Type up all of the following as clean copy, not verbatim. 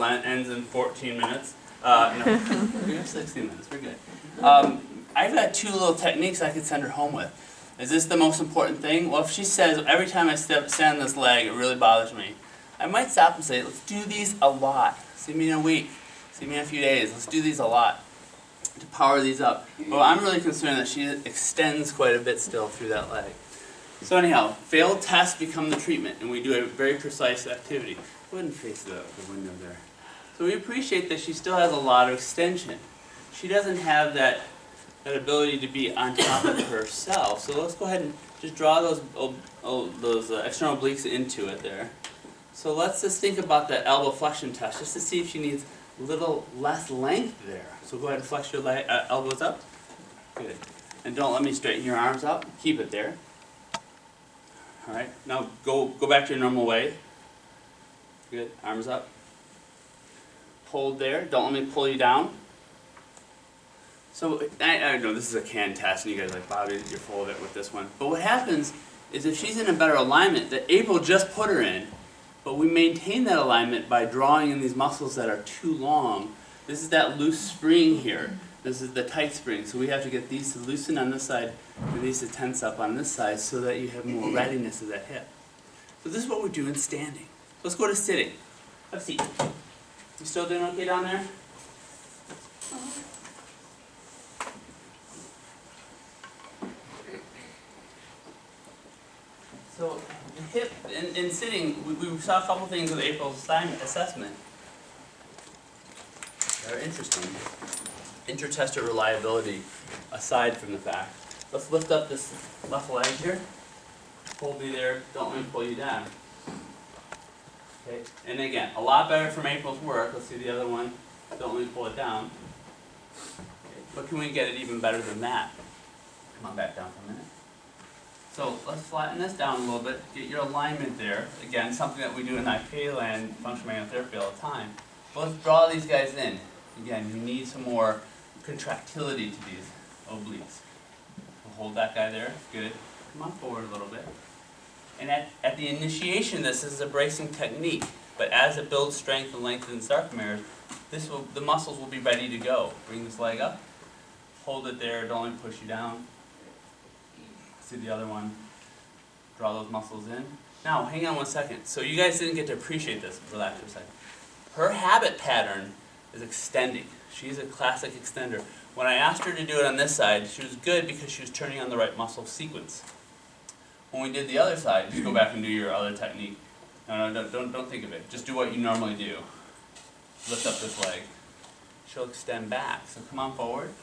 ends in 14 minutes. No, we have 16 minutes, we're good. I've got two little techniques I could send her home with. Is this the most important thing? Well, if she says, every time I stand on this leg, it really bothers me, I might stop and say, let's do these a lot. See me in a week, see me in a few days, let's do these a lot to power these up. But I'm really concerned that she extends quite a bit still through that leg. So anyhow, failed tests become the treatment, and we do a very precise activity. Go ahead and face the window there. So we appreciate that she still has a lot of extension. She doesn't have that ability to be on top of herself. So let's go ahead and just draw those external obliques into it there. So let's just think about that elbow flexion test, just to see if she needs a little less length there. So go ahead and flex your elbows up. Good. And don't let me straighten your arms out. Keep it there. All right. Now go back to your normal way. Good. Arms up. Hold there. Don't let me pull you down. So I know this is a can test, and you guys are like, Bobby, you're full of it with this one. But what happens is if she's in a better alignment that April just put her in, but we maintain that alignment by drawing in these muscles that are too long. This is that loose spring here. This is the tight spring. So we have to get these to loosen on this side and these to tense up on this side so that you have more readiness of that hip. So this is what we're doing standing. Let's go to sitting. Have a seat. You still doing okay down there? So the hip, in sitting, we saw a couple things with April's assessment that are interesting. Inter-tester reliability aside from the fact. Let's lift up this left leg here. Hold me there, don't let me pull you down. Okay, and again, a lot better from April's work. Let's see the other one. Don't let me pull it down. Okay, but can we get it even better than that? Come on back down for a minute. So let's flatten this down a little bit, get your alignment there. Again, something that we do in IPA land, functional manual therapy all the time. But let's draw these guys in. Again, you need some more contractility to these obliques. We'll hold that guy there, good. Come on forward a little bit. And at the initiation, this is a bracing technique, but as it builds strength and length in the sarcomeres, the muscles will be ready to go. Bring this leg up, hold it there, don't let me push you down. See the other one, draw those muscles in. Now, hang on one second. So you guys didn't get to appreciate this. Relax for a second. Her habit pattern is extending. She's a classic extender. When I asked her to do it on this side, she was good because she was turning on the right muscle sequence. When we did the other side, just go back and do your other technique. No, don't think of it. Just do what you normally do. Lift up this leg. She'll extend back. So come on forward.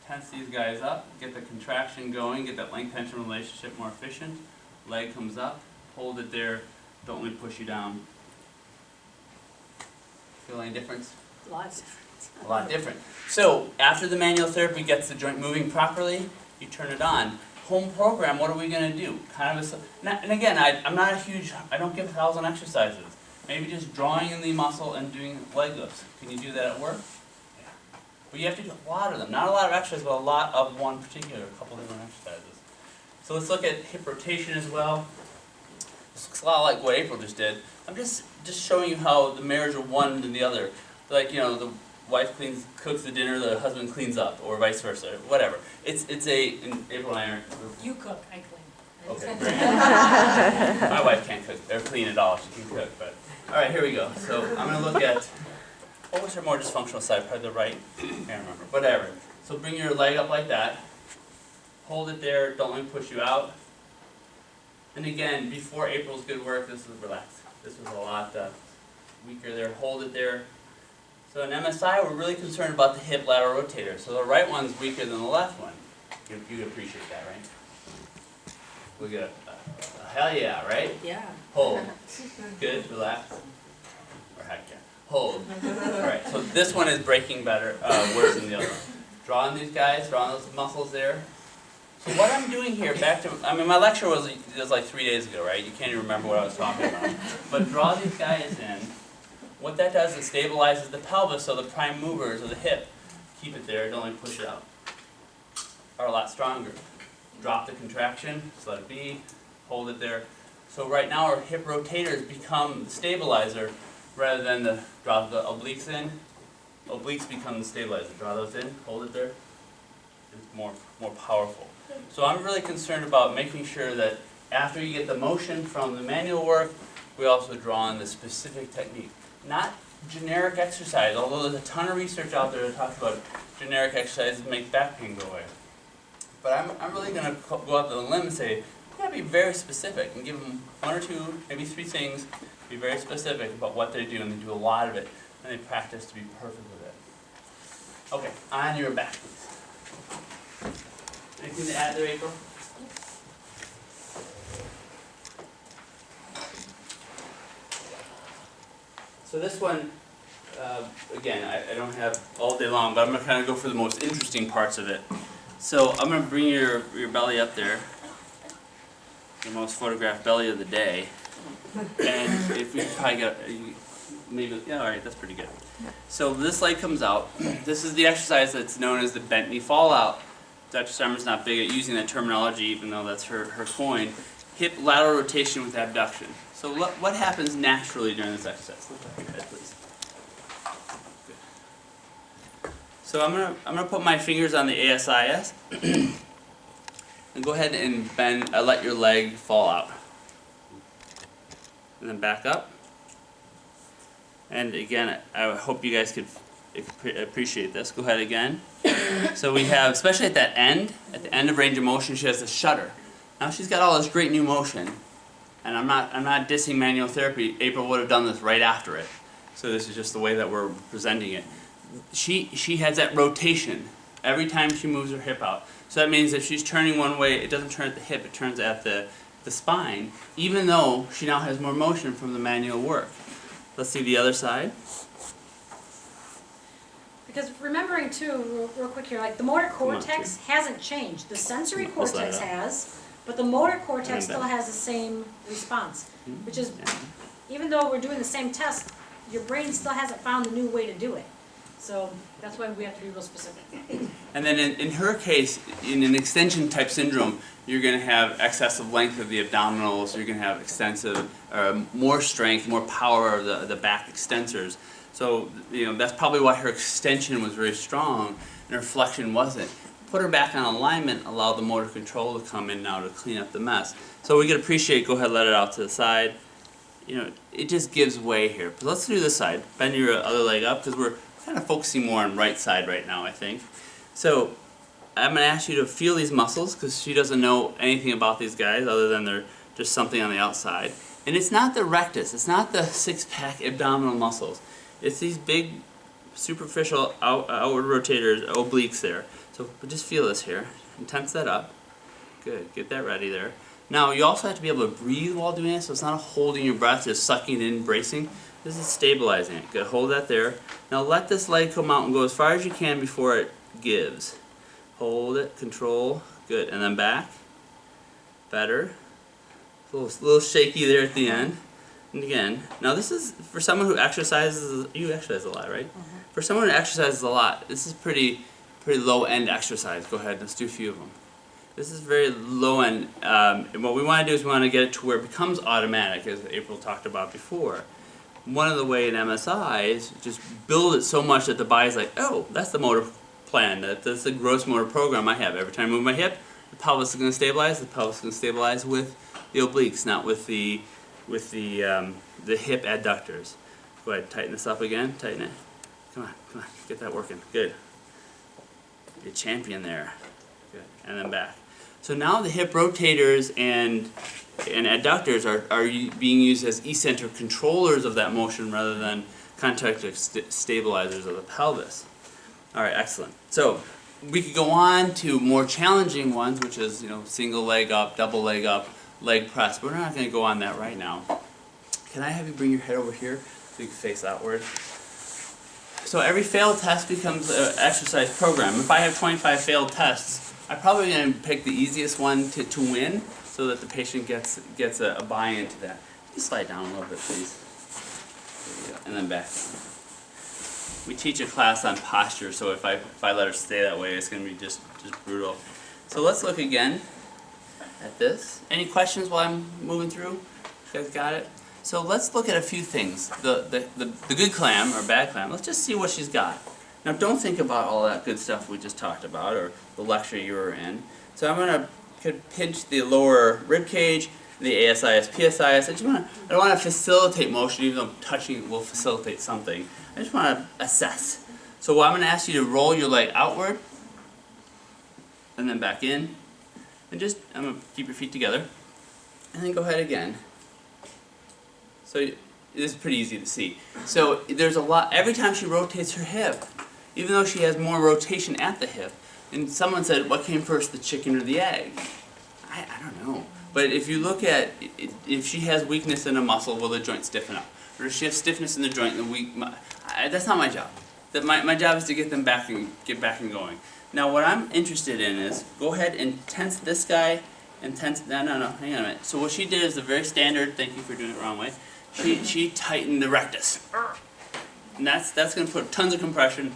Tense these guys up, get the contraction going, get that length-tension relationship more efficient. Leg comes up, hold it there, don't let me push you down. Feel any difference? A lot different. A lot different. So, after the manual therapy gets the joint moving properly, you turn it on. Home program, what are we going to do? And again, I don't give 1,000 exercises. Maybe just drawing in the muscle and doing leg lifts. Can you do that at work? But you have to do a lot of them. Not a lot of exercises, but a lot of one particular, a couple different exercises. So let's look at hip rotation as well. This looks a lot like what April just did. I'm just showing you how the mirrors are one to the other. Like, you know, the wife cooks the dinner, the husband cleans up, or vice versa, whatever. April and I are... You cook, I clean. Okay, great. My wife can't cook, or clean at all. She can cook, but... Alright, here we go. So I'm going to look at... What was her more dysfunctional side? Probably the right? I can't remember. Whatever. So bring your leg up like that. Hold it there. Don't let me push you out. And again, before April's good work, this was relaxed. This was a lot weaker there. Hold it there. So in MSI, we're really concerned about the hip lateral rotator. So the right one's weaker than the left one. You appreciate that, right? We'll get a hell yeah, right? Yeah. Hold. Good. Relax. Or heck yeah. Hold. Alright, so this one is breaking better, worse than the other one. Draw on these guys, draw on those muscles there. So what I'm doing here, my lecture was like 3 days ago, right? You can't even remember what I was talking about. But draw these guys in. What that does is stabilizes the pelvis, so the prime movers of the hip, keep it there, don't let me push it out, are a lot stronger. Drop the contraction, just let it be, hold it there. So right now our hip rotators become the stabilizer rather than draw the obliques in. Obliques become the stabilizer. Draw those in, hold it there. It's more powerful. So I'm really concerned about making sure that after you get the motion from the manual work, we also draw in the specific technique. Not generic exercise, although there's a ton of research out there that talks about generic exercises that make back pain go away. But I'm really going to go out to the limb and say, you got to be very specific and give them 1 or 2, maybe 3 things, be very specific about what they do, and they do a lot of it, and they practice to be perfect with it. Okay, on your back, please. Anything to add there, April? So this one, again, I don't have all day long, but I'm going to kind of go for the most interesting parts of it. So I'm going to bring your belly up there, the most photographed belly of the day, and if we could probably get, maybe, yeah, all right, that's pretty good. So this leg comes out. This is the exercise that's known as the bent knee fallout. Dr. Summer's not big at using that terminology, even though that's her coin. Hip lateral rotation with abduction. So what happens naturally during this exercise? Look at your head, please. Good. So I'm gonna put my fingers on the ASIS and go ahead and bend. Let your leg fall out, and then back up. And again, I hope you guys could appreciate this. Go ahead again. So we have, especially at the end of range of motion, she has a shudder. Now she's got all this great new motion, and I'm not dissing manual therapy. April would have done this right after it. So this is just the way that we're presenting it. She has that rotation every time she moves her hip out. So that means if she's turning one way, it doesn't turn at the hip, it turns at the spine, even though she now has more motion from the manual work. Let's see the other side. Because remembering too, real quick here, like the motor cortex hasn't changed. The sensory cortex has, but the motor cortex still has the same response. Which is, even though we're doing the same test, your brain still hasn't found the new way to do it. So that's why we have to be real specific. And then in her case, in an extension type syndrome, you're going to have excessive length of the abdominals, you're going to have extensive, more strength, more power of the back extensors. So that's probably why her extension was very strong and her flexion wasn't. Put her back on alignment, allow the motor control to come in now to clean up the mess. So we can appreciate, go ahead, let it out to the side. It just gives way here. But let's do this side. Bend your other leg up because we're kind of focusing more on right side right now, I think. So I'm going to ask you to feel these muscles because she doesn't know anything about these guys other than they're just something on the outside. And it's not the rectus, it's not the six-pack abdominal muscles. It's these big superficial outward rotators, obliques there. So just feel this here and tense that up. Good, get that ready there. Now you also have to be able to breathe while doing this, so it's not holding your breath, just sucking in, bracing. This is stabilizing it. Good, hold that there. Now let this leg come out and go as far as you can before it gives. Hold it, control, good, and then back. Better. A little shaky there at the end. And again, now this is for someone who exercises. You exercise a lot, right? For someone who exercises a lot, this is pretty low end exercise. Go ahead, let's do a few of them. This is very low end, and what we want to do is we want to get it to where it becomes automatic, as April talked about before. One of the ways in MSI is just build it so much that the body's like, oh, that's the motor plan. That's the gross motor program I have. Every time I move my hip, the pelvis is going to stabilize. The pelvis is going to stabilize with the obliques, not with the hip adductors. Go ahead, tighten this up again. Tighten it. Come on, get that working. Good. You're a champion there. Good. And then back. So now the hip rotators and adductors are being used as eccentric controllers of that motion rather than concentric stabilizers of the pelvis. All right, excellent. So we could go on to more challenging ones, which is single leg up, double leg up, leg press. But we're not going to go on that right now. Can I have you bring your head over here so you can face outward? So every failed test becomes an exercise program. If I have 25 failed tests, I'm probably going to pick the easiest one to win so that the patient gets a buy-in to that. Just slide down a little bit, please. There you go. And then back down. We teach a class on posture, so if I let her stay that way, it's going to be just brutal. So let's look again at this. Any questions while I'm moving through? You guys got it? So let's look at a few things. The good clam or bad clam, let's just see what she's got. Now don't think about all that good stuff we just talked about or the lecture you were in. So I'm going to pinch the lower rib cage, the ASIS, PSIS. I don't want to facilitate motion, even though touching will facilitate something. I just want to assess. So I'm going to ask you to roll your leg outward and then back in. And just, I'm going to keep your feet together. And then go ahead again. So this is pretty easy to see. So there's a lot, every time she rotates her hip, even though she has more rotation at the hip, and someone said, what came first, the chicken or the egg? I don't know. But if you look at, if she has weakness in a muscle, will the joint stiffen up? Or if she has stiffness in the joint, that's not my job. My job is to get them back and get back and going. Now what I'm interested in is, go ahead and tense this guy, and tense, no, hang on a minute. So what she did is the very standard, thank you for doing it the wrong way, she tightened the rectus. And that's going to put tons of compression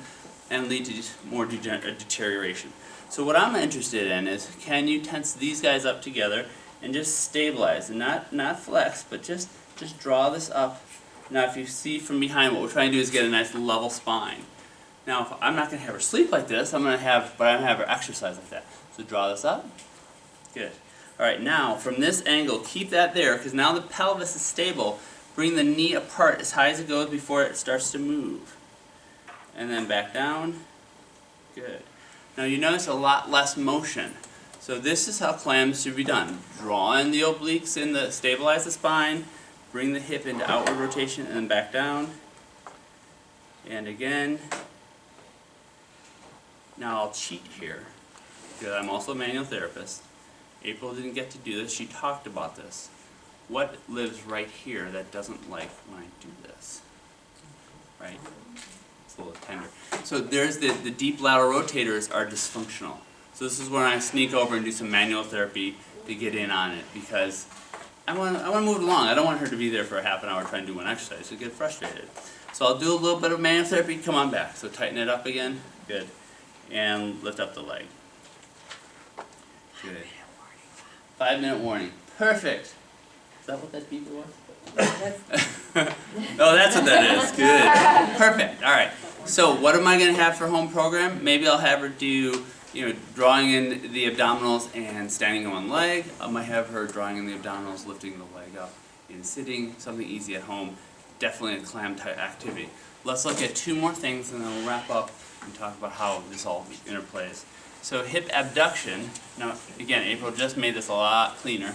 and lead to more deterioration. So what I'm interested in is, can you tense these guys up together and just stabilize, and not flex, but just draw this up. Now if you see from behind, what we're trying to do is get a nice level spine. Now if I'm not going to have her sleep like this, I'm going to have her exercise like that. So draw this up. Good. Alright, now from this angle, keep that there, because now the pelvis is stable. Bring the knee apart as high as it goes before it starts to move. And then back down. Good. Now you notice a lot less motion. So this is how clams should be done. Draw in the obliques stabilize the spine, bring the hip into outward rotation and then back down. And again. Now I'll cheat here, because I'm also a manual therapist. April didn't get to do this, she talked about this. What lives right here that doesn't like when I do this? Right? It's a little tender. So there's the deep lateral rotators are dysfunctional. So this is when I sneak over and do some manual therapy to get in on it, because I want to move it along. I don't want her to be there for a half an hour trying to do one exercise. She'll get frustrated. So I'll do a little bit of manual therapy, come on back. So tighten it up again. Good. And lift up the leg. Good. 5-minute warning. Perfect. Is that what that beeper was? Oh, that's what that is. Good. Perfect. All right. So what am I going to have for home program? Maybe I'll have her do, drawing in the abdominals and standing on one leg. I might have her drawing in the abdominals, lifting the leg up, and sitting. Something easy at home. Definitely a clam type activity. Let's look at 2 more things, and then we'll wrap up and talk about how this all interplays. So hip abduction. Now, again, April just made this a lot cleaner.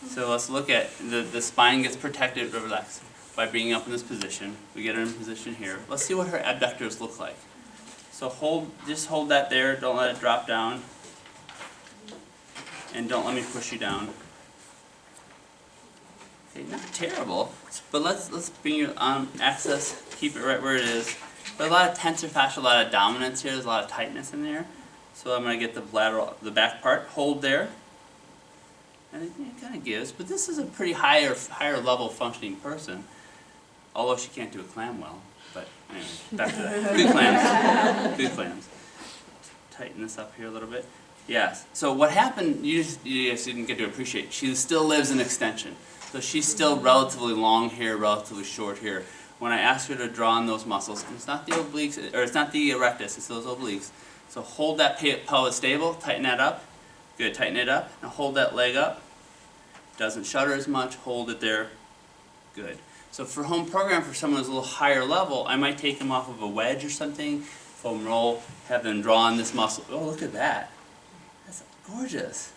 So let's look at the spine gets protected or relaxed by being up in this position. We get her in position here. Let's see what her abductors look like. So just hold that there. Don't let it drop down, and don't let me push you down. Okay, not terrible, but let's bring your arm access. Keep it right where it is. But a lot of tensor fascia, a lot of dominance here. There's a lot of tightness in there. So I'm going to get the back part. Hold there. And it kind of gives, but this is a pretty higher level functioning person. Although she can't do a clam well. But anyway, back to that. Good clams. Good clams. Tighten this up here a little bit. Yes. So what happened, you just didn't get to appreciate, she still lives in extension. So she's still relatively long here, relatively short here. When I ask her to draw on those muscles, it's not the obliques, or it's not the rectus, it's those obliques. So hold that pelvis stable, tighten that up. Good, tighten it up. Now hold that leg up. Doesn't shudder as much, hold it there. Good. So for home program, for someone who's a little higher level, I might take them off of a wedge or something, foam roll, have them draw on this muscle. Oh, look at that. That's gorgeous.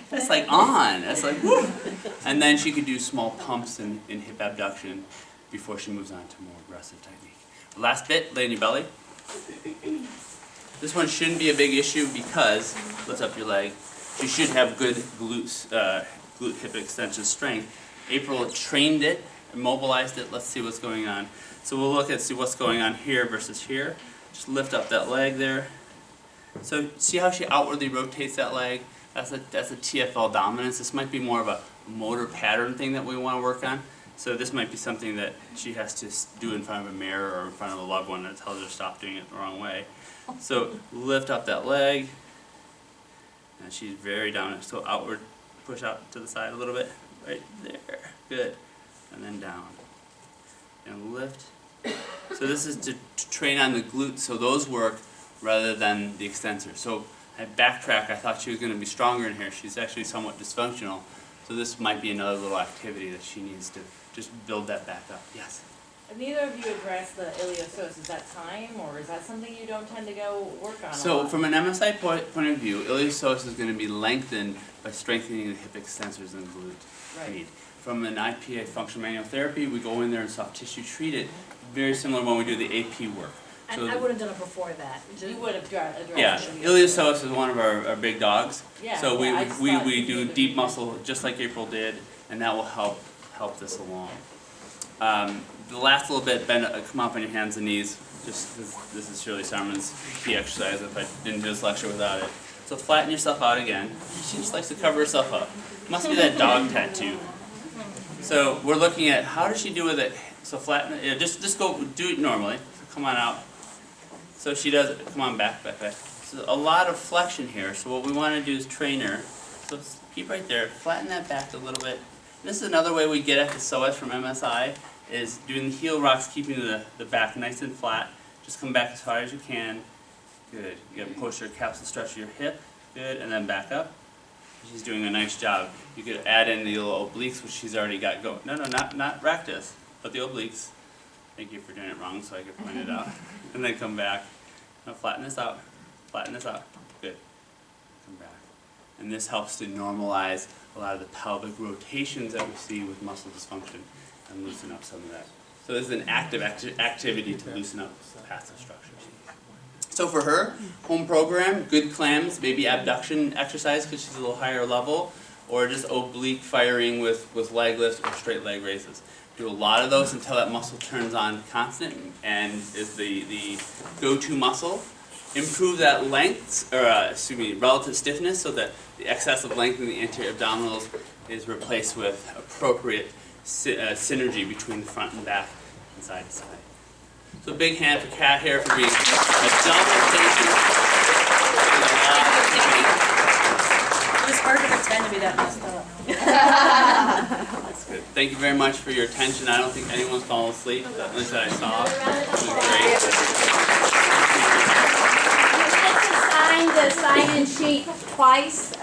That's like on. That's like, woo. And then she could do small pumps in hip abduction before she moves on to more aggressive technique. Last bit, lay on your belly. This one shouldn't be a big issue because, lift up your leg, you should have good glute hip extension strength. April trained it, immobilized it. Let's see what's going on. So we'll look at see what's going on here versus here. Just lift up that leg there. So see how she outwardly rotates that leg? That's a TFL dominance. This might be more of a motor pattern thing that we want to work on. So this might be something that she has to do in front of a mirror or in front of a loved one that tells her to stop doing it the wrong way. So lift up that leg. And she's very dominant. So outward, push out to the side a little bit. Right there. Good. and then down. And lift. So this is to train on the glutes, so those work rather than the extensor. So I backtrack, I thought she was going to be stronger in here. She's actually somewhat dysfunctional. So this might be another little activity that she needs to just build that back up. Yes? Neither of you addressed the iliopsoas. Is that time, or is that something you don't tend to go work on a So lot? from an MSI point of view, iliopsoas is going to be lengthened by strengthening the hip extensors and glute Right. med. From an IPA functional manual therapy, we go in there and soft tissue treat it, very similar when we do the AP work. And So I would have done it before that. You would have addressed yeah, the iliopsoas is one of our big dogs. Yeah, So yeah, I just we thought do you could- deep muscle just like April did, and that will help this along. The last little bit, bend, come up on your hands and knees. Just this is Shirley Sarman's key exercise. If I didn't do this lecture without it, so flatten yourself out again. She just likes to cover herself up. Must be that dog tattoo. So we're looking at how does she do with it. So flatten it. Yeah, just go do it normally. So come on out. So she does it. Come on back. So a lot of flexion here. So what we want to do is train her. So keep right there. Flatten that back a little bit. This is another way we get at the psoas from MSI, is doing the heel rocks, keeping the back nice and flat. Just come back as far as you can. Good. You get posterior capsule stretch of your hip. Good. And then back up. She's doing a nice job. You could add in the little obliques, which she's already got going. No, not rectus, but the obliques. Thank you for doing it wrong, so I could point it out. And then come back. Now flatten this out. Flatten this out. Good. Come back. And this helps to normalize a lot of the pelvic rotations that we see with muscle dysfunction and loosen up some of that. So this is an active activity to loosen up passive structures. So for her, home program, good clams, maybe abduction exercise because she's a little higher level, or just oblique firing with leg lifts or straight leg raises. Do a lot of those until that muscle turns on constant and is the go-to muscle. Improve that length, or relative stiffness, so that the excessive length in the anterior abdominals is replaced with appropriate synergy between the front and back and side to side. So big hand for Kat here for being a double patient. It's hard to pretend to be that messed up. That's good. Thank you very much for your attention. I don't think anyone's fallen asleep, at least that I saw. It was great. You get to sign the sign-in sheet twice,